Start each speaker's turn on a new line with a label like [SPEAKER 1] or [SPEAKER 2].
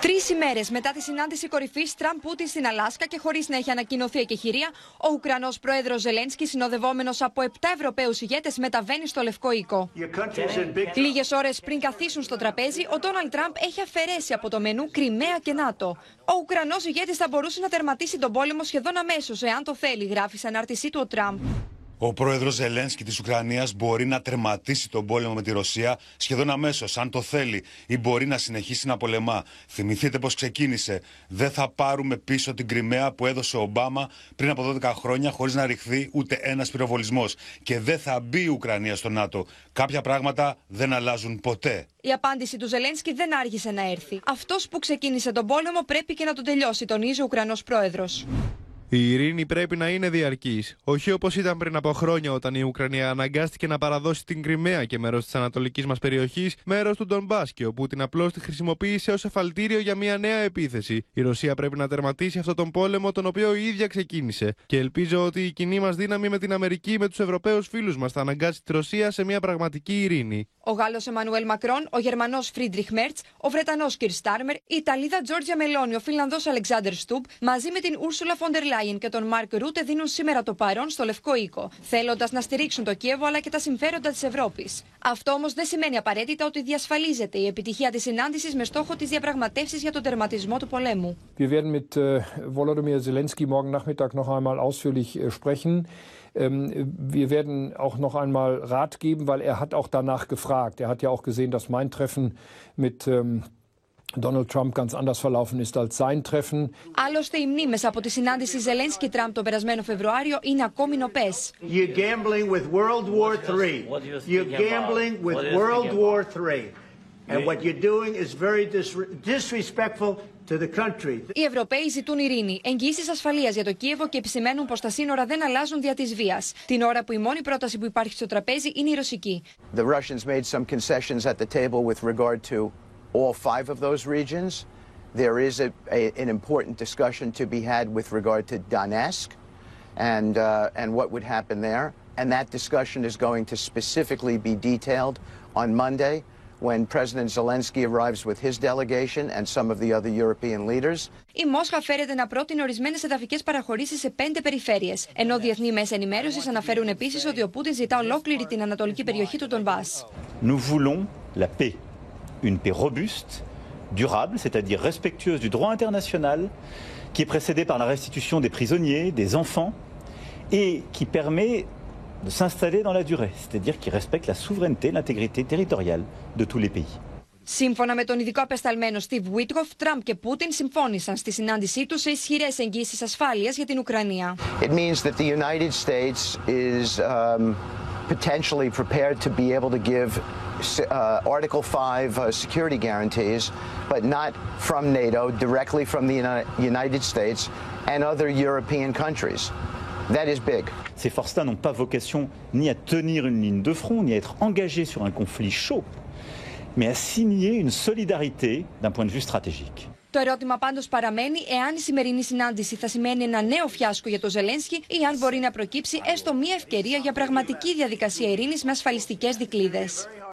[SPEAKER 1] 3 ημέρες μετά τη συνάντηση κορυφής Τραμπ-Πούτιν στην Αλάσκα και χωρίς να έχει ανακοινωθεί εκεχηρία, ο Ουκρανός πρόεδρος Ζελένσκι, συνοδευόμενος από 7 Ευρωπαίους ηγέτες, μεταβαίνει στο Λευκό οίκο. Λίγες ώρες πριν καθίσουν στο τραπέζι, ο Ντόναλντ Τραμπ έχει αφαιρέσει από το μενού Κριμαία και ΝΑΤΟ. Ο Ουκρανός ηγέτης θα μπορούσε να τερματίσει τον πόλεμο σχεδόν αμέσως, εάν το θέλει, γράφει σε ανάρτησή του ο Τραμπ.
[SPEAKER 2] Ο πρόεδρος Ζελένσκι της Ουκρανίας μπορεί να τερματίσει τον πόλεμο με τη Ρωσία σχεδόν αμέσως, αν το θέλει, ή μπορεί να συνεχίσει να πολεμά. Θυμηθείτε πώς ξεκίνησε. Δεν θα πάρουμε πίσω την Κριμαία που έδωσε ο Ομπάμα πριν από 12 χρόνια χωρίς να ρηχθεί ούτε ένας πυροβολισμός. Και δεν θα μπει η Ουκρανία στο ΝΑΤΟ. Κάποια πράγματα δεν αλλάζουν ποτέ.
[SPEAKER 1] Η απάντηση του Ζελένσκι δεν άργησε να έρθει. Αυτός που ξεκίνησε τον πόλεμο πρέπει και να τον τελειώσει, τονίζει ο Ουκρανός πρόεδρος.
[SPEAKER 3] Η ειρήνη πρέπει να είναι διαρκής, όχι όπως ήταν πριν από χρόνια όταν η Ουκρανία αναγκάστηκε να παραδώσει την Κριμαία και μέρος της ανατολικής μας περιοχής, μέρος του Ντονμπάς, και ο Πούτιν απλώς τη χρησιμοποίησε ως εφαλτήριο για μια νέα επίθεση. Η Ρωσία πρέπει να τερματίσει αυτόν τον πόλεμο, τον οποίο η ίδια ξεκίνησε. Και ελπίζω ότι η κοινή μας δύναμη με την Αμερική, με τους Ευρωπαίους φίλους μας, θα αναγκάσει τη Ρωσία σε μια πραγματική ειρήνη.
[SPEAKER 1] Ο Γάλλος Εμμανουέλ Μακρόν, ο Γερμανός Φρίντριχ Μέρτς, ο Βρετανός Κιρ Στάρμερ, η Ιταλίδα Τζόρτζια Μελόνι, ο Φινλανδός Αλεξάντερ Στούμπ, μαζί με την Ούρσουλα Φοντερ Λάιεν και τον Μάρκ Ρούτε δίνουν σήμερα το παρόν στο Λευκό οίκο, θέλοντας να στηρίξουν το Κίεβο αλλά και τα συμφέροντα της Ευρώπης. Αυτό όμως δεν σημαίνει απαραίτητα ότι διασφαλίζεται η επιτυχία της συνάντησης με στόχο τις διαπραγματεύσεις για τον τερματισμό του πολέμου.
[SPEAKER 4] Wir werden mit Volodymyr Zelensky morgen Nachmittag noch einmal ausführlich sprechen. Wir werden auch noch einmal Rat geben, weil er hat auch danach gefragt. Er hat ja auch gesehen, dass mein Treffen mit Ντόναλντ Τραμπ ganz anders verlaufen ist als sein Treffen.
[SPEAKER 1] Άλλωστε, οι μνήμες από τη συνάντηση Ζελένσκι-Τραμπ τον περασμένο Φεβρουάριο είναι ακόμη νοπές.
[SPEAKER 5] You're gambling with World War III. You're gambling with World War III. And what you're doing is very disrespectful to the country.
[SPEAKER 1] Οι Ευρωπαίοι ζητούν ειρήνη, εγγυήσεις ασφαλείας για το Κίεβο και επισημαίνουν πως τα σύνορα δεν αλλάζουν δια της βίας. Την ώρα που η μόνη πρόταση που υπάρχει στο τραπέζι είναι η ρωσική.
[SPEAKER 6] The Russians made some concessions at the table with regard to all 5 of those regions. There is an important discussion to be had with regard to Donetsk and what would happen there. And that discussion is going to specifically be detailed on Monday when President Zelenkski arrives with his delegation and some of the other European leaders.
[SPEAKER 1] Η Μόσχα φέρεται να πρότεινε ορισμένες εδαφικές παραχωρήσεις σε 5 περιφέρειες, ενώ διεθνή μέσα ενημέρωσης αναφέρουν επίσης ότι ο Πούτιν ζητά ολόκληρη την ανατολική περιοχή του Ντονμπάς.
[SPEAKER 7] Nous voulons la paix. Une paix robuste, durable, c'est-à-dire respectueuse du droit international, qui est précédée par la restitution des prisonniers, des enfants, et qui permet de s'installer dans la durée, c'est-à-dire qui respecte la souveraineté, l'intégrité territoriale de tous les pays.
[SPEAKER 1] Σύμφωνα με τον ειδικό απεσταλμένο Στιβ Βίτκοφ, Τραμπ και Πούτιν συμφώνησαν στη συνάντησή τους σε ισχυρές εγγύσεις ασφάλειας για την Ουκρανία.
[SPEAKER 6] It means that the United States is potentially prepared to be able to give Article 5 security guarantees, but not from NATO, directly from the United States and other European countries. That is big.
[SPEAKER 7] Ces forces-là n'ont pas vocation ni à tenir une ligne de front, ni à être engagées sur un conflit chaud, mais à signer une solidarité d'un point de vue stratégique.
[SPEAKER 1] Το ερώτημα πάντως παραμένει εάν η σημερινή συνάντηση θα σημαίνει ένα νέο φιάσκο για τον Ζελένσκι ή αν μπορεί να προκύψει έστω μία ευκαιρία για πραγματική διαδικασία ειρήνης με ασφαλιστικές δικλείδες.